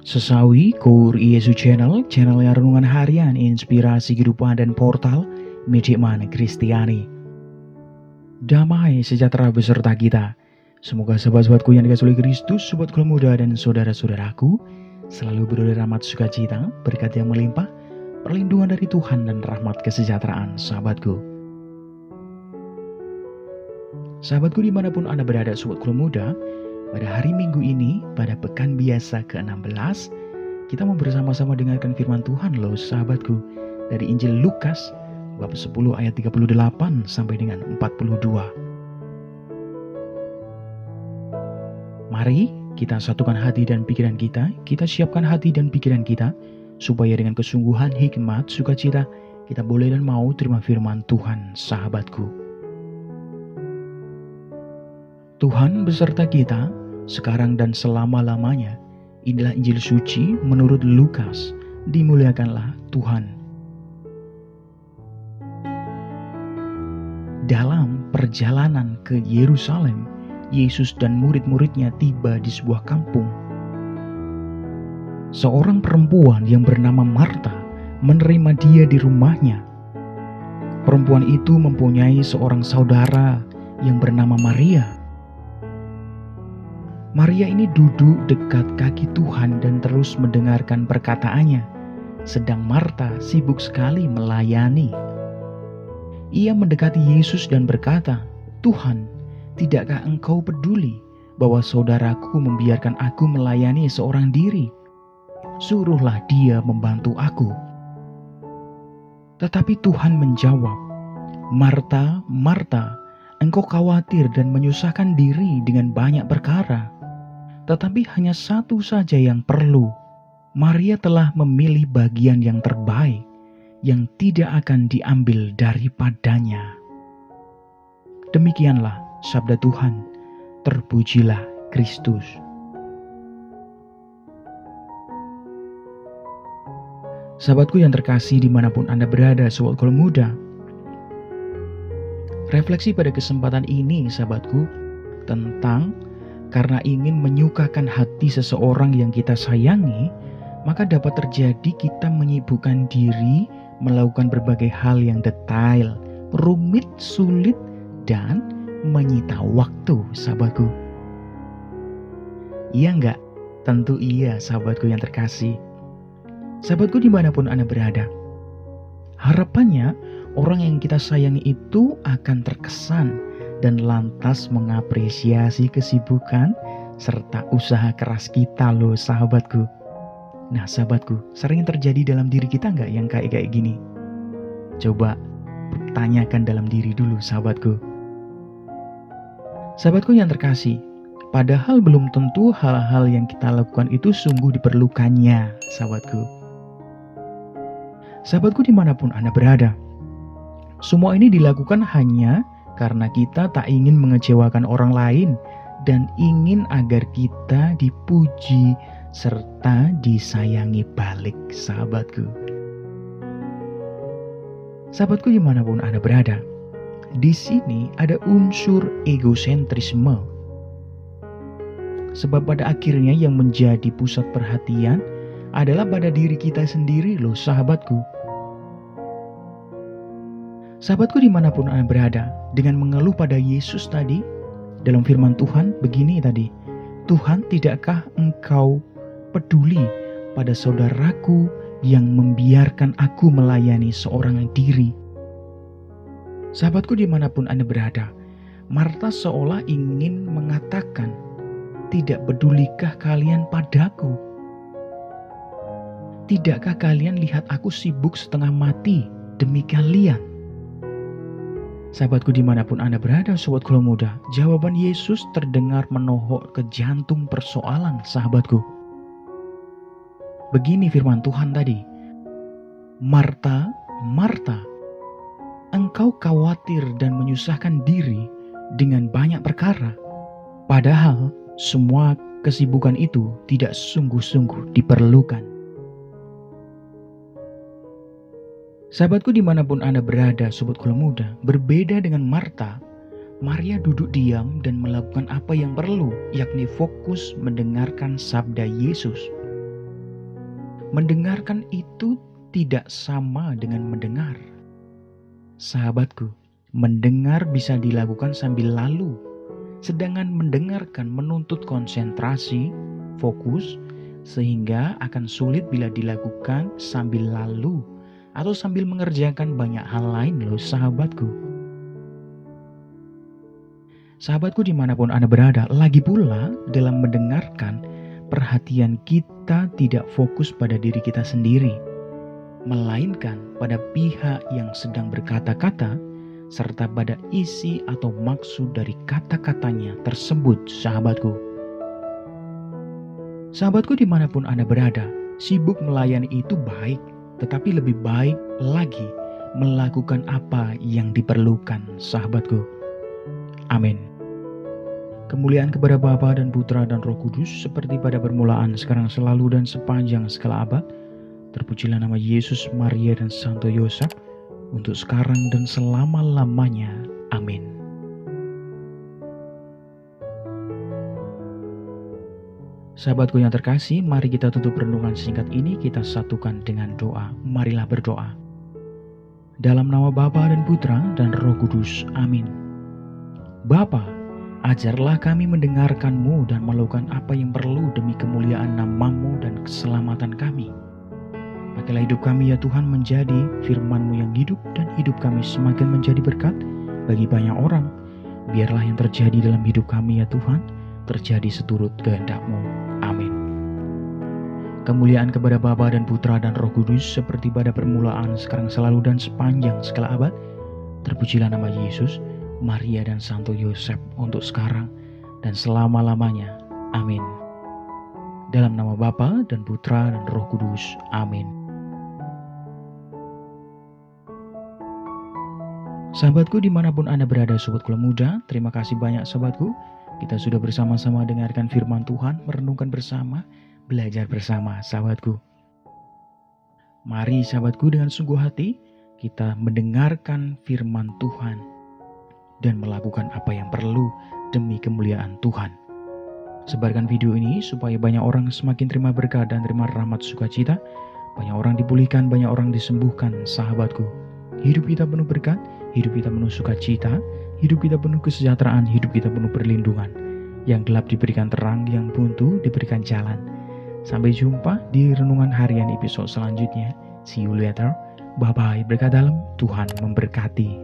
Sesawi Kur Yesus Channel yang renungan harian, inspirasi kehidupan dan portal Mejiman Kristiani. Damai sejahtera beserta kita. Semoga sahabat-sahabatku yang dikasihi oleh Kristus, sobat keluarga muda dan saudara-saudaraku selalu beroleh rahmat sukacita, berkat yang melimpah, perlindungan dari Tuhan dan rahmat kesejahteraan sahabatku. Sahabatku dimanapun Anda berada, sobat keluarga muda, pada hari Minggu ini, pada pekan biasa ke-16, kita mau bersama-sama dengarkan firman Tuhan loh sahabatku, dari Injil Lukas bab 10 ayat 38 sampai dengan 42. Mari kita satukan hati dan pikiran kita siapkan hati dan pikiran kita, supaya dengan kesungguhan, hikmat, sukacita, kita boleh dan mau terima firman Tuhan sahabatku. Tuhan beserta kita, sekarang dan selama-lamanya. Inilah Injil suci menurut Lukas. Dimuliakanlah Tuhan. Dalam perjalanan ke Yerusalem, Yesus dan murid-muridnya tiba di sebuah kampung. Seorang perempuan yang bernama Marta menerima dia di rumahnya. Perempuan itu mempunyai seorang saudara yang bernama Maria. Maria ini duduk dekat kaki Tuhan dan terus mendengarkan perkataannya, sedang Marta sibuk sekali melayani. Ia mendekati Yesus dan berkata, "Tuhan, tidakkah engkau peduli bahwa saudaraku membiarkan aku melayani seorang diri? Suruhlah dia membantu aku." Tetapi Tuhan menjawab, "Marta, Marta, engkau khawatir dan menyusahkan diri dengan banyak perkara. Tetapi hanya satu saja yang perlu. Maria telah memilih bagian yang terbaik, yang tidak akan diambil daripadanya." Demikianlah sabda Tuhan. Terpujilah Kristus. Sahabatku yang terkasih dimanapun Anda berada, sobat keluarga muda. Refleksi pada kesempatan ini sahabatku, tentang karena ingin menyukakan hati seseorang yang kita sayangi, maka dapat terjadi kita menyibukkan diri melakukan berbagai hal yang detail, rumit, sulit, dan menyita waktu sahabatku. Iya enggak? Tentu iya sahabatku yang terkasih. Sahabatku dimanapun Anda berada, harapannya orang yang kita sayangi itu akan terkesan dan lantas mengapresiasi kesibukan serta usaha keras kita loh sahabatku. Nah sahabatku, sering terjadi dalam diri kita nggak yang kayak gini? Coba tanyakan dalam diri dulu sahabatku. Sahabatku yang terkasih, padahal belum tentu hal-hal yang kita lakukan itu sungguh diperlukannya sahabatku. Sahabatku dimanapun Anda berada, semua ini dilakukan hanya karena kita tak ingin mengecewakan orang lain dan ingin agar kita dipuji serta disayangi balik sahabatku. Sahabatku dimanapun Anda berada, di sini ada unsur egosentrisme. Sebab pada akhirnya yang menjadi pusat perhatian adalah pada diri kita sendiri loh sahabatku. Sahabatku dimanapun Anda berada, dengan mengeluh pada Yesus tadi, dalam firman Tuhan begini tadi, "Tuhan, tidakkah engkau peduli pada saudaraku yang membiarkan aku melayani seorang diri?" Sahabatku dimanapun Anda berada, Marta seolah ingin mengatakan, "Tidak pedulikah kalian padaku? Tidakkah kalian lihat aku sibuk setengah mati demi kalian?" Sahabatku dimanapun Anda berada, sobat keluarga muda, jawaban Yesus terdengar menohok ke jantung persoalan sahabatku. Begini firman Tuhan tadi, "Marta, Marta, engkau khawatir dan menyusahkan diri dengan banyak perkara, padahal semua kesibukan itu tidak sungguh-sungguh diperlukan." Sahabatku dimanapun Anda berada, sobat keluarga muda, berbeda dengan Marta, Maria duduk diam dan melakukan apa yang perlu, yakni fokus mendengarkan sabda Yesus. Mendengarkan itu tidak sama dengan mendengar. Sahabatku, mendengar bisa dilakukan sambil lalu, sedangkan mendengarkan menuntut konsentrasi, fokus, sehingga akan sulit bila dilakukan sambil lalu atau sambil mengerjakan banyak hal lain loh sahabatku. Sahabatku dimanapun Anda berada, lagi pula dalam mendengarkan, perhatian kita tidak fokus pada diri kita sendiri, melainkan pada pihak yang sedang berkata-kata, serta pada isi atau maksud dari kata-katanya tersebut sahabatku. Sahabatku dimanapun Anda berada, sibuk melayani itu baik, tetapi lebih baik lagi melakukan apa yang diperlukan sahabatku. Amin. Kemuliaan kepada Bapa dan Putra dan Roh Kudus, seperti pada permulaan, sekarang, selalu, dan sepanjang segala abad. Terpujilah nama Yesus, Maria, dan Santo Yosef, untuk sekarang dan selama-lamanya. Amin. Sahabatku yang terkasih, mari kita tutup renungan singkat ini, kita satukan dengan doa. Marilah berdoa. Dalam nama Bapa dan Putra dan Roh Kudus. Amin. Bapa, ajarlah kami mendengarkan-Mu dan melakukan apa yang perlu demi kemuliaan nama-Mu dan keselamatan kami. Pakailah hidup kami ya Tuhan menjadi firman-Mu yang hidup, dan hidup kami semakin menjadi berkat bagi banyak orang. Biarlah yang terjadi dalam hidup kami ya Tuhan, terjadi seturut kehendak-Mu. Amin. Kemuliaan kepada Bapa dan Putra dan Roh Kudus, seperti pada permulaan, sekarang, selalu, dan sepanjang segala abad. Terpujilah nama Yesus, Maria, dan Santo Yosef, untuk sekarang dan selama-lamanya. Amin. Dalam nama Bapa dan Putra dan Roh Kudus. Amin. Sahabatku dimanapun Anda berada, Sobat Kula Muda, terima kasih banyak sahabatku. Kita sudah bersama-sama dengarkan firman Tuhan, merenungkan bersama, belajar bersama sahabatku. Mari sahabatku, dengan sungguh hati kita mendengarkan firman Tuhan dan melakukan apa yang perlu demi kemuliaan Tuhan. Sebarkan video ini supaya banyak orang semakin terima berkat dan terima rahmat sukacita. Banyak orang dipulihkan, banyak orang disembuhkan sahabatku. Hidup kita penuh berkat, hidup kita penuh sukacita, hidup kita penuh kesejahteraan, hidup kita penuh perlindungan. Yang gelap diberikan terang, yang buntu diberikan jalan. Sampai jumpa di renungan harian episode selanjutnya. See you later. Bye-bye. Berkat dalam, Tuhan memberkati.